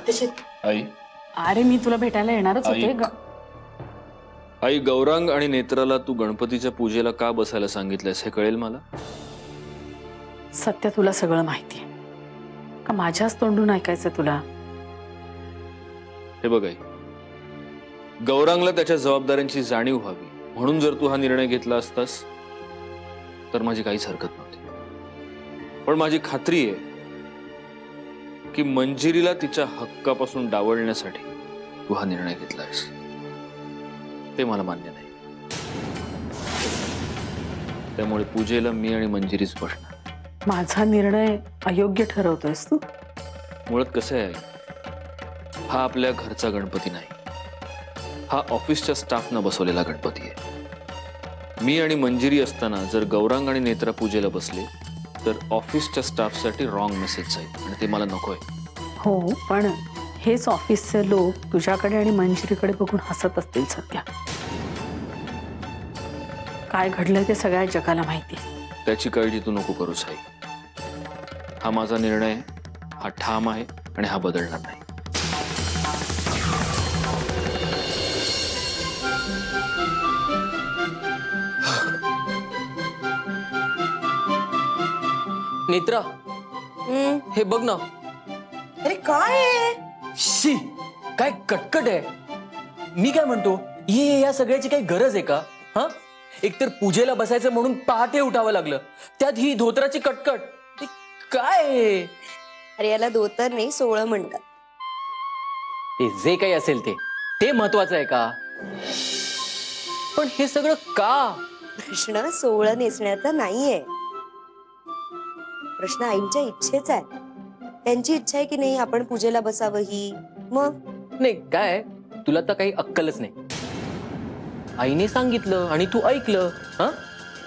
सत्यजित आई अरे मी तुला भेटायला येणारच होते आई गौरांग आणि नेत्राला तू गणपतीच्या पूजेला का बसायला सांगितलंस हे कळेल मला? सत्य तुला सगळं माहिती आहे का? माझ्याच तोंडून ऐकायचं तुला? हे बघ आई, गौरांगला त्याच्या जबाबदाऱ्यांची जाणीव व्हावी म्हणून जर तू हा निर्णय घेतला असतास तर माझी काहीच हरकत नव्हती. पण माझी खात्री आहे की मंजिरीला तिच्या हक्कापासून डावलण्यासाठी तू हा निर्णय घेतलायस. ते मला मान्य नाही. त्यामुळे पूजेला मी आणि मंजिरीच बसणार. माझा निर्णय अयोग्य ठरवतोयस तू? मुळात कसं आहे, हा आपल्या घरचा गणपती नाही, हा ऑफिसच्या स्टाफनं बसवलेला गणपती आहे. मी आणि मंजिरी असताना जर गौरांग आणि नेत्रा पूजेला बसले तर ऑफिसच्या स्टाफसाठी रॉंग मेसेज जाईल आणि ते मला नकोय. हो, पण हेच ऑफिसचे लोक तुझ्याकडे आणि मंजिरीकडे बघून हसत असतील सध्या. काय घडलंय ते सगळ्या जगाला माहिती. त्याची काळजी तू नको करूस आई. हा माझा निर्णय आहे, हा ठाम आहे आणि हा बदलणार नाही. नेत्रा, हे बघ ना. अरे काय आहे? शी, काय कटकट आहे. मी काय म्हणतो, या सगळ्याची काही गरज आहे का? हा, एकतर पूजेला बसायचं म्हणून पहाटे उठावं लागलं, त्यात ही धोत्राची कटकट. ते काय आहे? अरे याला धोतर नाही, सोहळं म्हणतात. ते जे काही असेल ते महत्वाचं आहे का? पण हे सगळं का? प्रश्न सोहळं नेसण्याचा नाहीये, प्रश्न आईंच्या इच्छेचा आहे. त्यांची इच्छा आहे की नाही आपण पूजेला बसावं ही. मग नाही काय, तुला तर काही अक्कलच नाही. आईने सांगितलं आणि तू ऐकलं. हा,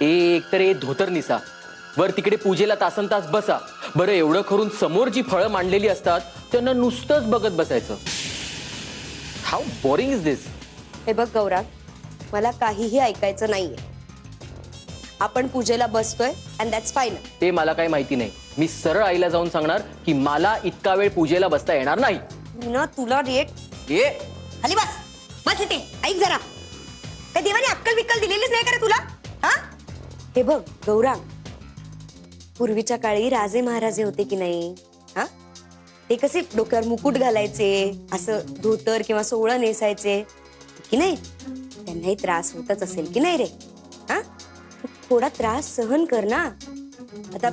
एक तर धोतर निसा, वर तिकडे पूजेला तासन तास बसा. बरं, एवढं करून समोर जी फळं मांडलेली असतात त्यांना नुसतंच बघत बसायचं. हाऊ बोरिंग इज दिस. हे बघ गौरांग, मला काहीही ऐकायचं नाहीये. आपण पूजेला बसतोय अँड दॅट्स फाईन. ते मला काही माहिती नाही. मी सरळ आईला जाऊन सांगणार की मला इतका वेळ पूजेला बसता येणार नाही. ना तुला रेट ये खाली बस, बस इथे. ऐक जरा, काय देवाने अक्कल बिक्कल दिलेलीच नाही का रे तुला? हा, हे बघ गौरांग, पूर्वीच्या काळी राजे महाराजे होते की नाही, हा, ते कसे डोक्यावर मुकुट घालायचे, असं धोतर किंवा सोहळं नेसायचे की नाही. त्यांनाही त्रास होतच असेल की नाही रे? हा, थोडा त्रास सहन कर ना. आता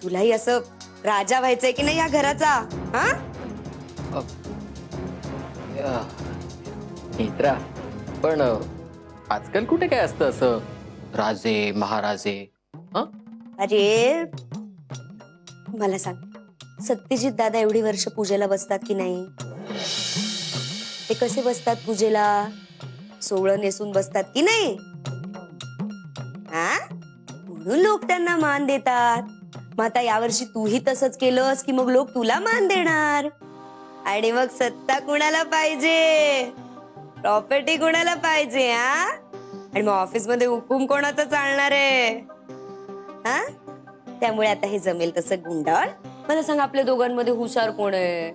तुलाही असं राजा व्हायचंय की नाही या घराचा? हा, नेत्रा, पण आजकाल कुठे काय असतं असं राजे महाराजे? अरे मला सांग, सत्यजित दादा एवढी वर्ष पूजेला बसतात की नाही? ते कसे बसतात पूजेला? सोहळं नेसून बसतात की नाही? हा, म्हणून लोक त्यांना मान देतात. मग आता यावर्षी तूही तसंच केलंस की मग लोक तुला मान देणार. आणि मग सत्ता कुणाला पाहिजे? प्रॉपर्टी कुणाला पाहिजे? हा, आणि मग ऑफिस मध्ये हुकूम कोणाचा चालणार आहे? हा, त्यामुळे आता हे जमेल तसं गुंडाळ. मला सांग, आपल्या दोघांमध्ये हुशार कोण आहे?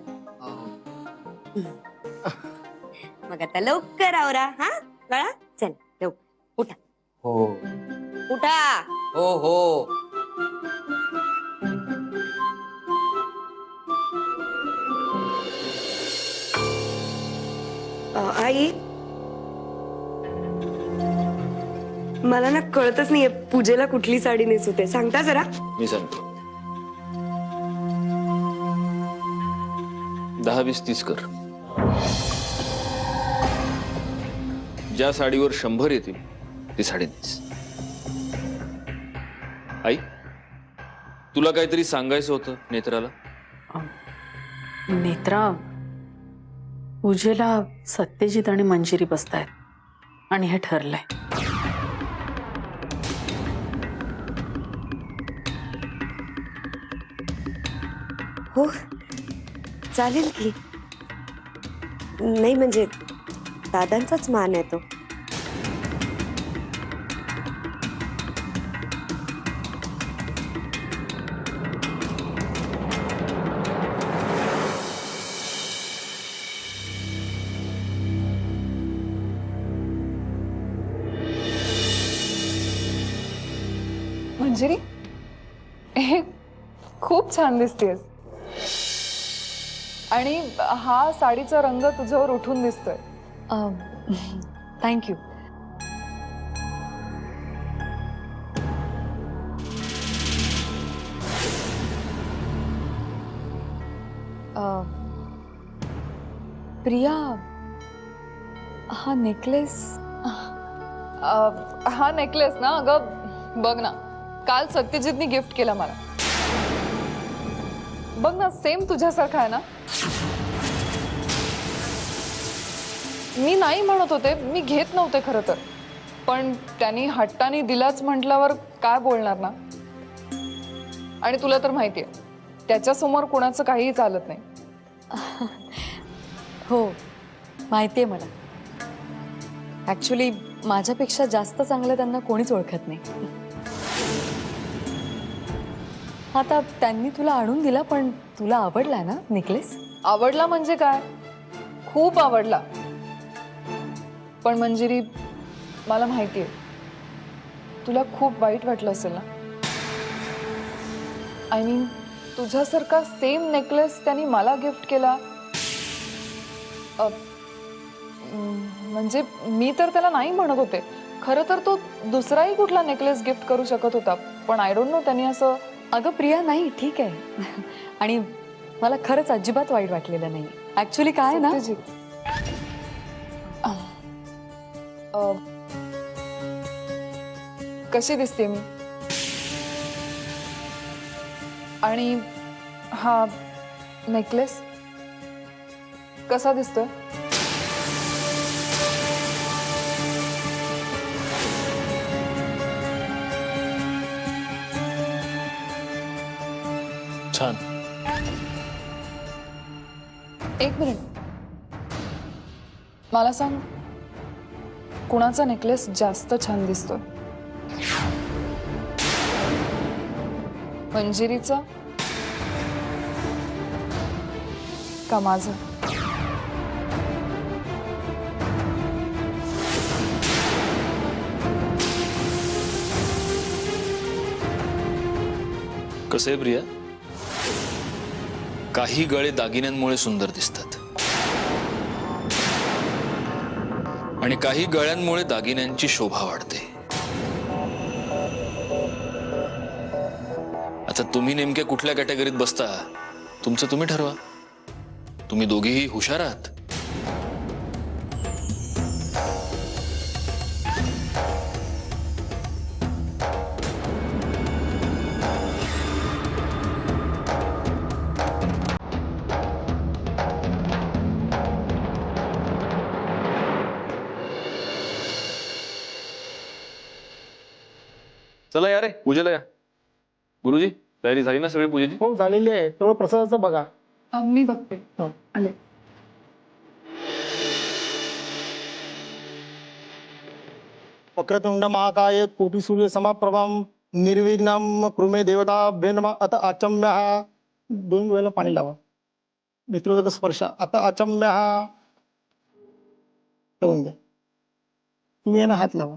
मग आता लवकर आवरा. हा बाळा, चल लवकर उठा. हो उठा. हो हो. आई, मला ना कळतच नाहीये पूजेला कुठली साडी नेसवते. सांगता जरा? मी सांगतो, 10, 20, 30 कर. ज्या साडीवर 100 येतील ती साडी नेस. आई, तुला काहीतरी सांगायचं होतं नेत्राला? नेत्रा, पूजेला सत्यजित आणि मंजिरी बसतायत आणि हे ठरलंय. हो चालेल की. नाही म्हणजे दादांचाच मान आहे तो. मंजिरी, हे खूप छान दिसतेस आणि हा साडीचा रंग तुझ्यावर उठून दिसतोय. थँक्यू. प्रिया, हा नेकलेस हा नेकलेस ना, अगं बघ ना, काल सत्यजितनी गिफ्ट केला मला. बघ ना, सेम तुझ्यासारखा आहे ना. मी नाही म्हणत होते, मी घेत नव्हते खरं तर, पण त्यांनी हट्टाने दिलाच म्हटल्यावर काय बोलणार ना. आणि तुला तर माहितीये, त्याच्यासमोर कोणाचं काहीही चालत नाही. हो, माहिती आहे मला. ऍक्च्युली माझ्यापेक्षा जास्त चांगलं त्यांना कोणीच ओळखत नाही. आता त्यांनी तुला आणून दिला, पण तुला आवडला ना नेकलेस? आवडला म्हणजे काय, खूप आवडला. पण मंजिरी, मला माहितीये तुला खूप वाईट वाटलं असेल ना. आय मीन, तुझ्यासारखा सेम नेकलेस त्यांनी मला गिफ्ट केला. म्हणजे मी तर त्याला नाही म्हणत होते. खरं तर तो दुसराही कुठला नेकलेस गिफ्ट करू शकत होता, पण आय डोंट नो त्यांनी असं. अगं प्रिया, नाही, ठीक आहे. आणि मला खरंच अजिबात वाईट वाटलेलं नाही. ऍक्च्युली काय आहे ना, सत्यजित, कशी दिसते मी, आणि हा नेकलेस कसा दिसतोय? छान. एक मिनिट, मला सांग, कुणाचा नेकलेस जास्त छान दिसतोय, मंजिरीचा का माझा? कसं आहे प्रिया, काही गळे दागिन्यांमुळे सुंदर दिसतात आणि काही गळ्यांमुळे दागिन्यांची शोभा वाढते. आता तुम्ही नेमक्या कुठल्या कॅटेगरीत बसता, तुमचं तुम्ही ठरवा. तुम्ही दोघीही हुशार आहात. चला या रे, पूजेला या. गुरुजी, तयारी झाली ना सगळी पूजेची? हो, झालेली आहे. तेवढं प्रसादाचं बघा. मी बघते. आले. वक्रतुंड महाकाय कोटी सूर्य समाप्रभाम निर्विघ्नम कृमे देवता भेनमा. आता आचम्य हा 2 वेळेला पाणी लावा. नेत्रोदक स्पर्श. आता आचम्य हा ठेवून द्या. तुम्ही यांना हात लावा.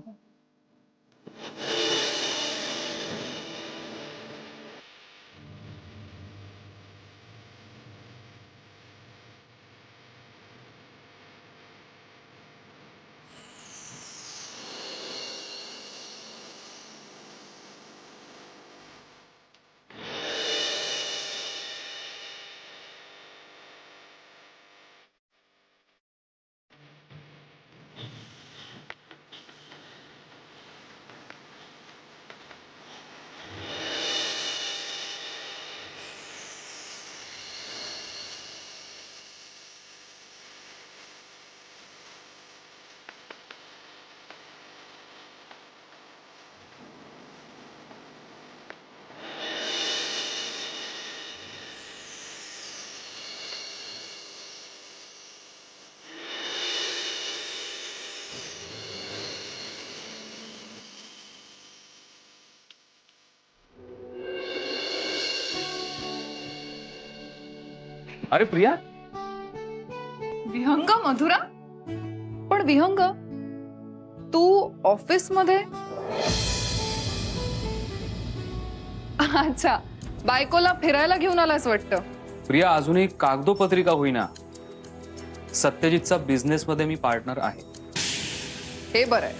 अरे प्रिया, विहंग मधुरा, पण विहंग, तू ऑफिस मध्ये अच्छा, बायकोला फिरायला घेऊन आलास वाटतं. प्रिया, अजूनही कागदोपत्रिका होईना, सत्यजितचा बिझनेस मध्ये मी पार्टनर आहे. हे बरं आहे.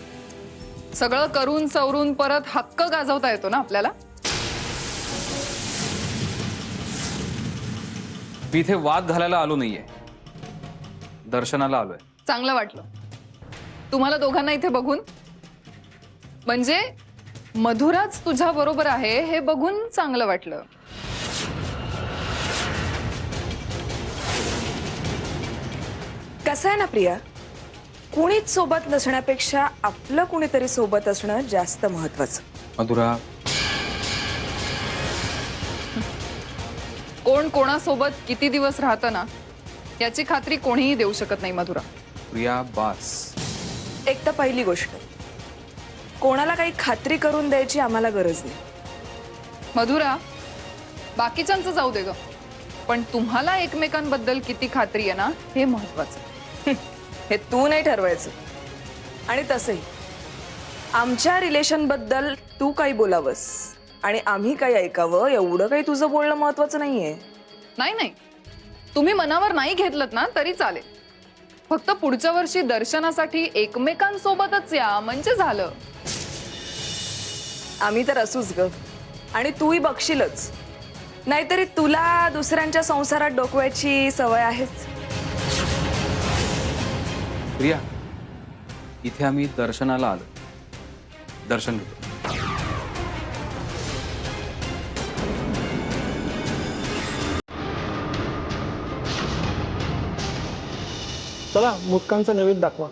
सगळं करून सवरून परत हक्क गाजवता येतो ना आपल्याला. मी इथे वाद घालायला आलो नाहीये, दर्शनाला आलोय. चांगलं वाटलं तुम्हाला दोघांना इथे बघून. म्हणजे मधुराच तुझ्या बरोबर आहे हे बघून चांगलं वाटलं. कसं आहे ना प्रिया, कुणीच सोबत नसण्यापेक्षा आपलं कुणीतरी सोबत असणं जास्त महत्वाचं. मधुरा, कोण कोणासोबत किती दिवस राहतं ना याची खात्री कोणीही देऊ शकत नाही मधुरा. प्रिया बास. एक तर पहिली गोष्ट, कोणाला काही खात्री करून द्यायची आम्हाला गरज नाही. मधुरा, बाकीच्यांचं जाऊ दे ग, पण तुम्हाला एकमेकांबद्दल किती खात्री आहे ना हे महत्वाचं. हे तू नाही ठरवायचं. आणि तसंही आमच्या रिलेशन बद्दल तू काही बोलावंस आणि आम्ही काही ऐकावं एवढं काही तुझं बोलणं महत्वाचं नाहीये. नाही नाही, तुम्ही मनावर नाही घेतलं ना तरी चालेल. फक्त पुढच्या वर्षी दर्शनासाठी एकमेकांसोबतच या म्हणजे झालं. आम्ही तर असूच ग, आणि तूही बघशीलच. नाहीतरी तुला दुसऱ्यांच्या संसारात डोकवायची सवय आहेच. प्रिया, इथे आम्ही दर्शनाला आलो, दर्शन घेतो. चला मुदकांचा नैवेद्य दाखवा.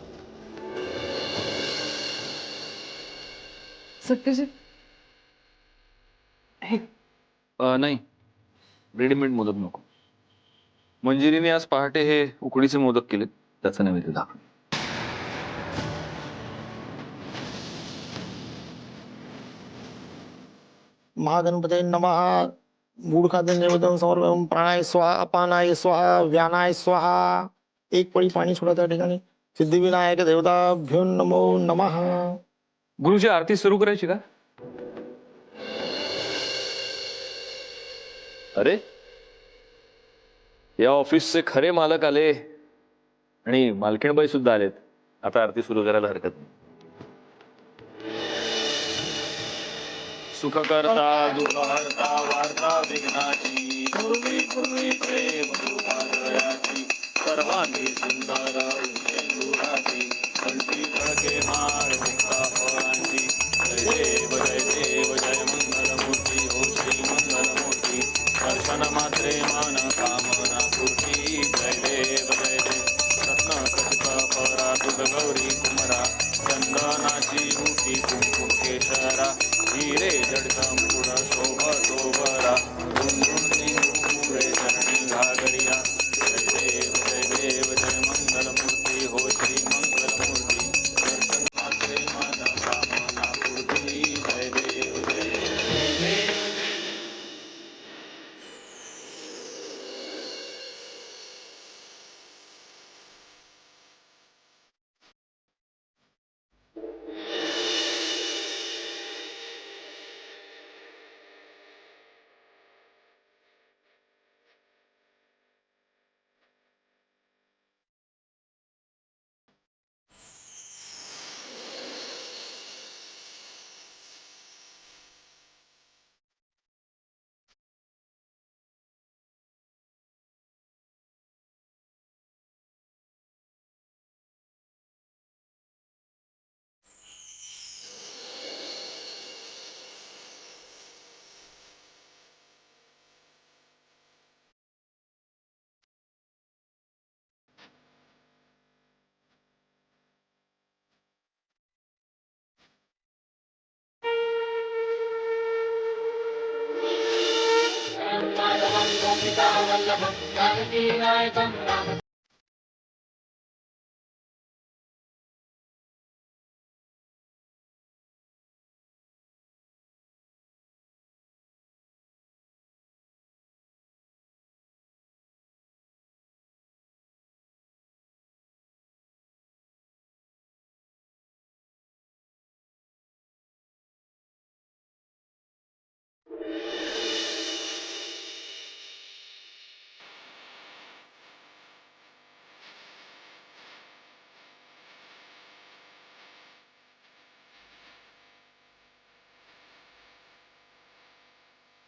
सत्यजित, नाही, रेडीमेड मोदक नको. मंजिरीने आज पहाटे हे उकडीचे मोदक केलेत, त्याचं नैवेद्य दाखव. महागणपते नमः. मूळ खाद्य नैवेद्य समर्पण. प्राणाय स्वाहा, अपानाय स्वाहा, व्यानाय स्वाहा. एक पळी पाणी सोडा त्या ठिकाणी. सिद्धिविनायक देवताभ्यो नमो नमः. गुरुजी, आरती सुरू करायची का? अरे, या ऑफिसचे खरे मालक आले आणि मालकीणबाई सुद्धा आलेत. आता आरती सुरू करायला हरकत नाही. सुखकर्ता दुःखहर्ता वार्ता विघ्नाची, पूर्वी पूर्वी प्रेम रूपादयाची, सर्वांगी सुंदर उजेंदुराची, कंठी खळके माळ मुक्ता फळांची. जय देव जय मंगलमूर्ती हो श्री मंगलमूर्ती. दर्शन मात्रे मन कामना पूर्ती. जय देव रत्न खचित परा दुध गौरी कुमरा. चंदनाची मुठी कुंकुम केशरा. हिरे जडकम पुढ शोभतो बरा. झुंझुणती पुढे चरणी घागरिया. जय देव जय मंगलमूर्ती हो श्री मंगलमूर्ती. दर्शन मात्रे मन कामना पूर्ती. जय देव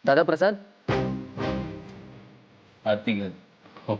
दादा प्रसाद. आरती घ्या. हो.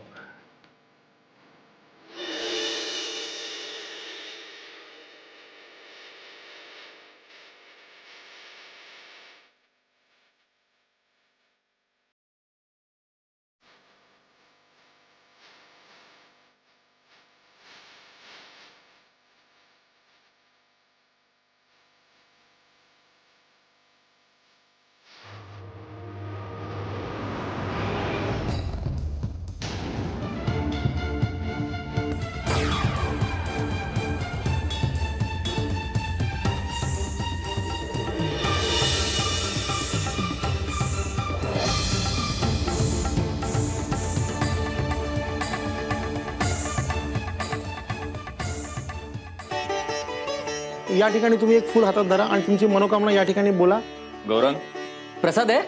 या ठिकाणी तुम्ही एक फूल हातात धरा आणि तुमची मनोकामना या ठिकाणी बोला. गौरांग, प्रसाद आहे.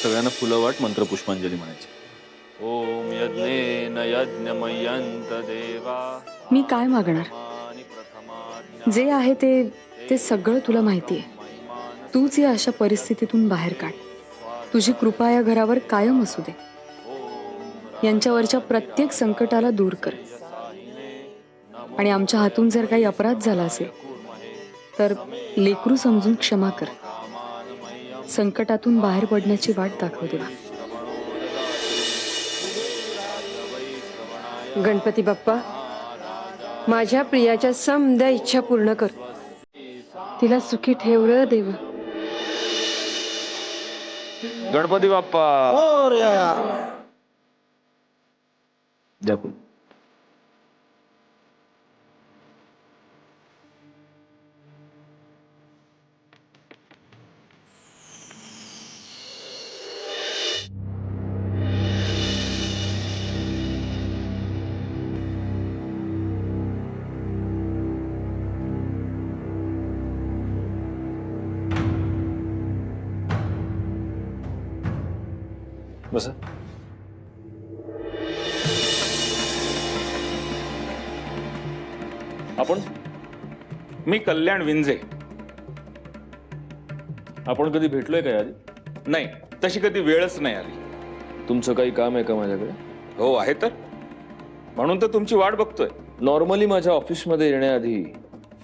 सगळ्यांना फुलं वाट, मंत्र पुष्पांजली म्हणायची. ओम यज्ञेन यज्ञमयंत देवा. मी काय मागणार? जे आहे ते सगळं तुला माहिती आहे. तूच या अशा परिस्थितीतून बाहेर काढ. तुझी कृपा या घरावर कायम असू दे. यांच्यावरच्या प्रत्येक संकटाला दूर कर. आणि आमच्या हातून जर काही अपराध झाला असेल तर लेकरू समजून क्षमा कर. संकटातून बाहेर पडण्याची वाट दाखव देवा. गणपती बाप्पा, माझ्या प्रियाच्या समद्या इच्छा पूर्ण कर. तिला सुखी ठेव रे देव. गणपती बाप्पा. द्या फुल. बसा. आपण मी कल्याण विंजे. आपण कधी भेटलोय का आधी? नाही, तशी कधी वेळच नाही आली. तुमचं काही काम आहे का माझ्याकडे? हो आहे तर, म्हणून तर तुमची वाट बघतोय. नॉर्मली माझ्या ऑफिसमध्ये येण्याआधी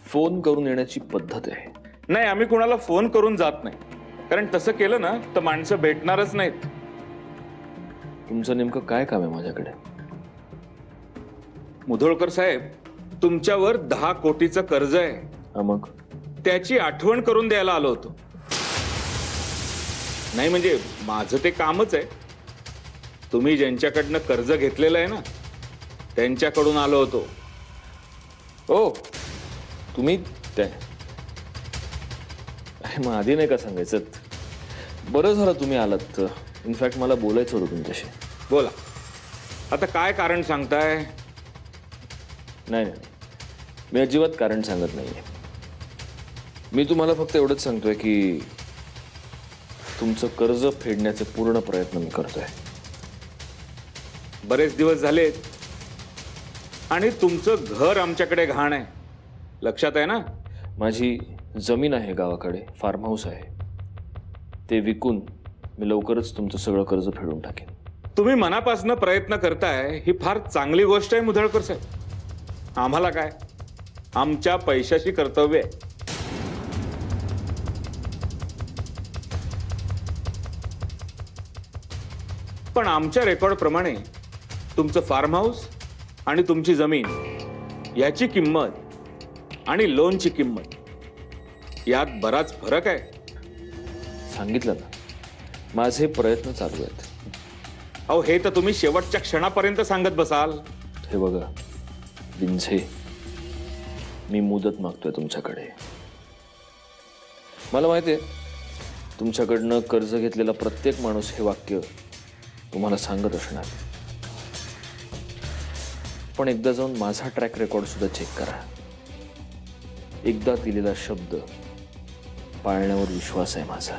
फोन करून येण्याची पद्धत आहे. नाही, आम्ही कुणाला फोन करून जात नाही, कारण तसं केलं ना तर माणसं भेटणारच नाहीत. तुमचं नेमकं काय काम आहे माझ्याकडे? मुधोळकर साहेब, तुमच्यावर 10 कोटीचं कर्ज आहे. मग त्याची आठवण करून द्यायला आलो होतो. नाही म्हणजे माझं ते कामच आहे. तुम्ही ज्यांच्याकडनं कर्ज घेतलेलं आहे ना, त्यांच्याकडून आलो होतो. ओ, तुम्ही त्या मग आधी नाही का सांगायचं? बरं झालं तुम्ही आलात. इनफॅक्ट मला बोलायचं होतं तुमच्याशी. बोला, आता काय कारण सांगताय? नाही नाही, मी अजिबात कारण सांगत नाहीये. मी तुम्हाला फक्त एवढंच सांगतोय की तुमचं कर्ज फेडण्याचे पूर्ण प्रयत्न मी करतोय. बरेच दिवस झालेत आणि तुमचं घर आमच्याकडे घाण आहे, लक्षात आहे ना? माझी जमीन आहे गावाकडे, फार्म हाऊस आहे. ते विकून मी लवकरच तुमचं सगळं कर्ज फेडून टाकेन. तुम्ही मनापासून प्रयत्न करताय ही फार चांगली गोष्ट आहे मुधळकर साहेब. आम्हाला काय, आमच्या पैशाशी कर्तव्य आहे. पण आमच्या रेकॉर्ड प्रमाणे तुमचं फार्म हाऊस आणि तुमची जमीन याची किंमत आणि लोनची किंमत यात बराच फरक आहे. सांगितलं ना, माझे प्रयत्न चालू आहेत. अहो, हे तर तुम्ही शेवटच्या क्षणापर्यंत सांगत बसाल. हे बघा विंझे, मी मुदत मागतोय तुमच्याकडे. मला माहिती आहे तुमच्याकडनं कर्ज घेतलेला प्रत्येक माणूस हे वाक्य तुम्हाला सांगत असणार. पण एकदा जाऊन माझा ट्रॅक रेकॉर्ड सुद्धा चेक करा. एकदा दिलेला शब्द पाळण्यावर विश्वास आहे माझा,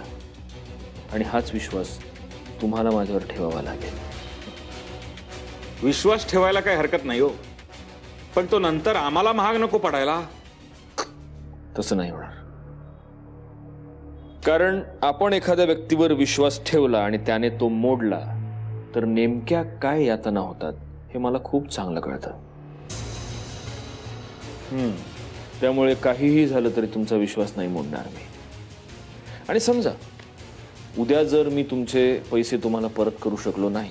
आणि हाच विश्वास तुम्हाला माझ्यावर ठेवावा लागेल. विश्वास ठेवायला काही हरकत नाही हो, पण तो नंतर आम्हाला महाग नको पडायला. तसं नाही होणार. कारण आपण एखाद्या व्यक्तीवर विश्वास ठेवला आणि त्याने तो मोडला तर नेमक्या काय यातना होतात हे मला खूप चांगलं कळतं. त्यामुळे काहीही झालं तरी तुमचा विश्वास नाही मोडणार मी. आणि समजा उद्या जर मी तुमचे पैसे तुम्हाला परत करू शकलो नाही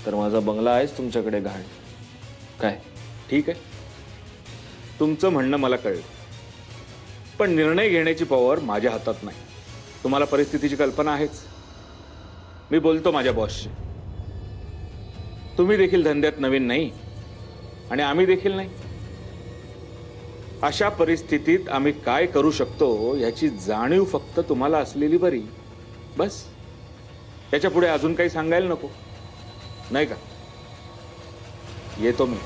तर माझा बंगला आहेच तुमच्याकडे गहाण. काय? ठीक आहे, तुमचं म्हणणं मला कळलं, पण निर्णय घेण्याची पॉवर माझ्या हातात नाही. तुम्हाला परिस्थितीची कल्पना आहेच. मी बोलतो माझ्या बॉसशी. तुम्ही देखील धंद्यात नवीन नाही आणि आम्ही देखील नाही. अशा परिस्थितीत आम्ही काय करू शकतो याची जाणीव फक्त तुम्हाला असलेली बरी. बस, याच्या पुढे अजून काही सांगायला नको, नाही का? येतो मी.